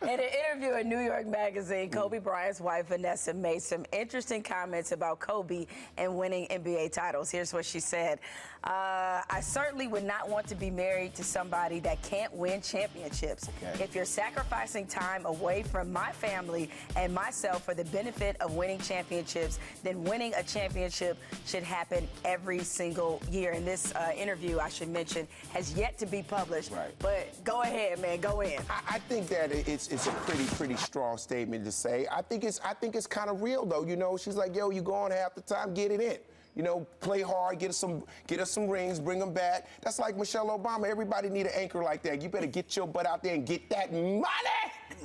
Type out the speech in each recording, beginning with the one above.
In an interview in New York Magazine, Kobe Bryant's wife, Vanessa, made some interesting comments about Kobe and winning NBA titles. Here's what she said. I certainly would not want to be married to somebody that can't win championships. Okay. If you're sacrificing time away from my family and myself for the benefit of winning championships, then winning a championship should happen every single year. And this interview, I should mention, has yet to be published. Right. But go ahead, man, go in. I think that it's a pretty strong statement to say. I think it's kind of real though. You know, she's like, yo, you go on half the time, get it in. You know, play hard, get us some rings, bring them back. That's like Michelle Obama. Everybody need an anchor like that. You better get your butt out there and get that money.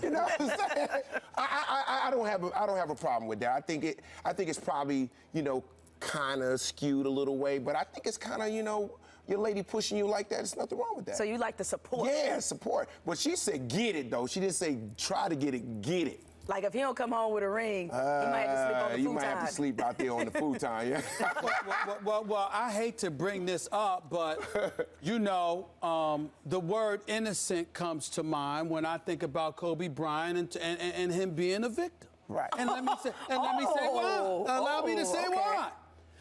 You know what I'm saying? I don't have a problem with that. I think it's probably, you know, kind of skewed a little way, but I think it's kind of, you know, your lady pushing you like that, there's nothing wrong with that. So you like the support? Yeah, support. But she said get it, though. She didn't say try to get it, get it. Like if he don't come home with a ring, he might have to sleep on the futon. You might have to sleep out there on the futon, yeah. Well, I hate to bring this up, but, you know, the word innocent comes to mind when I think about Kobe Bryant and him being a victim. Right. And let me say why. Allow me to say why.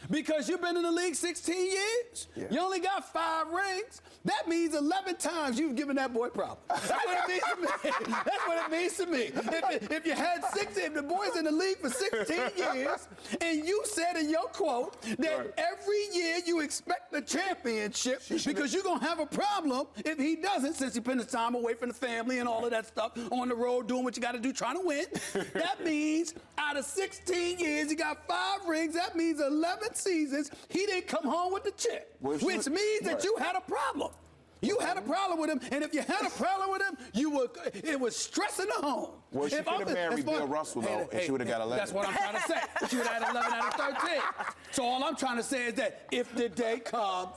Because you've been in the league 16 years. Yeah. You only got 5 rings. That means 11 times you've given that boy problems. That's what it means to me. That's what it means to me. If you had 6, if the boy's in the league for 16 years, and you said in your quote that every year you expect the championship because you're going to have a problem if he doesn't, since he spends time away from the family and all of that stuff, on the road doing what you got to do, trying to win. That means out of 16 years, you got 5 rings. That means 11 seasons, he didn't come home with the chip, which means that you had a problem. You had a problem with him, and if you had a problem with him, it was stressing the home. Well, she could have married Bill Russell, though, and she would have got 11. That's what I'm trying to say. She would have had 11 out of 13. So all I'm trying to say is that if the day comes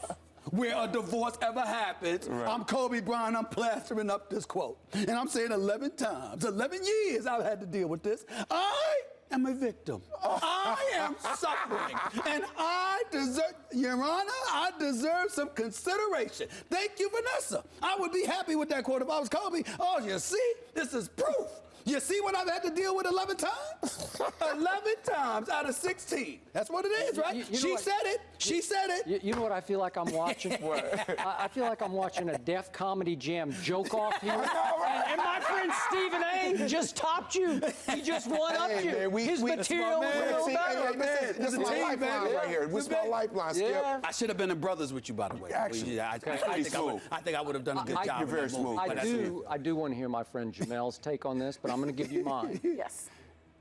where a divorce ever happens, I'm Kobe Bryant, I'm plastering up this quote. And I'm saying 11 times, 11 years I've had to deal with this. I am a victim. I am suffering. And I deserve, Your Honor, I deserve some consideration. Thank you, Vanessa. I would be happy with that quote if I was Kobe. Oh, you see, this is proof. You see what I've had to deal with 11 times? 11 times out of 16. That's what it is, right? She said it. She said it. You know what I feel like I'm watching? I feel like I'm watching a Def Comedy Jam joke-off here. And my friend Stephen A. just topped you. He just one-upped you. His material was no better. This is my lifeline right here. This is my lifeline, Skip. I should have been in brothers with you, by the way. Actually, I think I would have done a good job. You're very smooth. I do want to hear my friend Jamel's take on this, but I'm going to give you mine. Yes.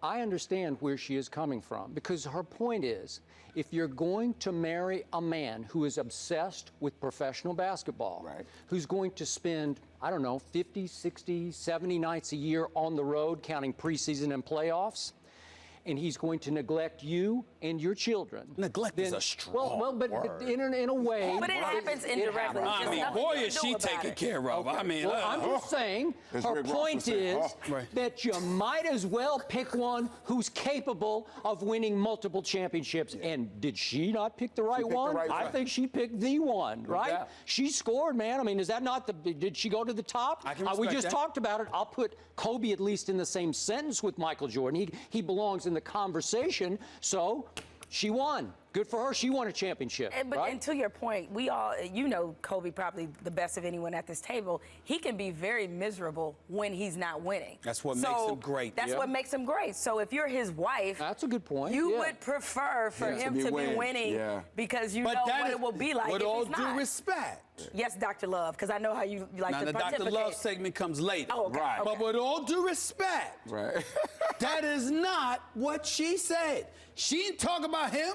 I understand where she is coming from, because her point is, if you're going to marry a man who is obsessed with professional basketball, who's going to spend, I don't know, 50, 60, 70 nights a year on the road, counting preseason and playoffs, and he's going to neglect you and your children. Neglect is a strong but in a way. But it happens indirectly. I mean, boy, is she taken care of. I mean, I'm just saying, her point is that you might as well pick one who's capable of winning multiple championships. And did she not pick the right one? I think she picked the one, right? She scored, man. I mean, is that not did she go to the top? We just talked about it. I'll put Kobe at least in the same sentence with Michael Jordan. He belongs in the conversation, so she won. Good for her. She won a championship. And to your point, we all, you know, Kobe probably the best of anyone at this table. He can be very miserable when he's not winning. That's what makes him great. That's what makes him great. So if you're his wife, that's a good point. You would prefer for him to be winning because you know what it will be like with if all he's not. due respect. Yes, Dr. Love, because I know how you like to participate. Now, the Dr. Love segment comes later. Oh, okay. Right. But with all due respect, that is not what she said. She didn't talk about him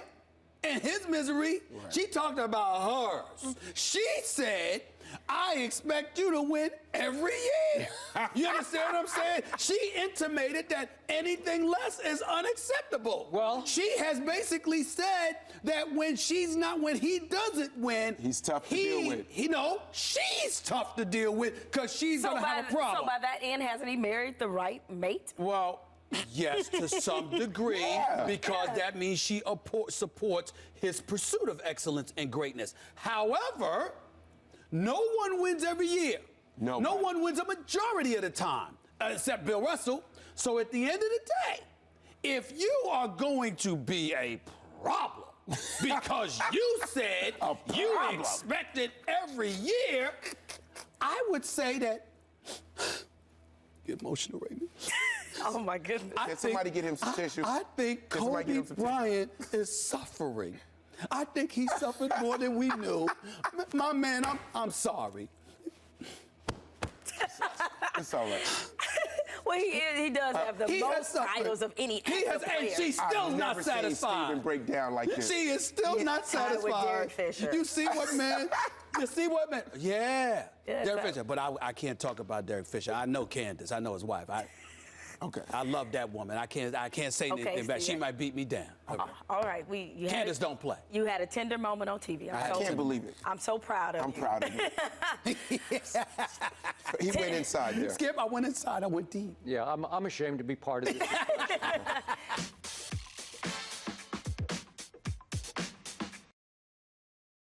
and his misery. She talked about hers. She said, I expect you to win every year. You understand what I'm saying? She intimated that anything less is unacceptable. Well, she has basically said that when he doesn't win, he's tough to deal with. She's tough to deal with because she's going to have a problem. So by that end, hasn't he married the right mate? Well, yes, to some degree, because that means she supports his pursuit of excellence and greatness. However, no one wins every year. No one wins a majority of the time. except Bill Russell. So at the end of the day, if you are going to be a problem because you said you expected every year, I would say that. Get emotional right now. Oh my goodness. Can somebody get him some tissue? I think Kobe Bryant is suffering. I think he suffered more than we knew. My man, I'm sorry. It's all right. Well, he does have the most titles of any active player. And she's still not satisfied. I've never seen Steven break down like this. She is still not satisfied. With Derek Fisher. You see what man? Yeah. Derek Fisher. But I can't talk about Derek Fisher. I know Candace. I know his wife. Okay. I love that woman. I can't say anything about. She might beat me down. Okay. All right, Candace don't play. You had a tender moment on TV. I can't believe it. I'm so proud of you. I'm proud of you. He went inside there. Skip, I went inside. I went deep. Yeah, I'm ashamed to be part of this.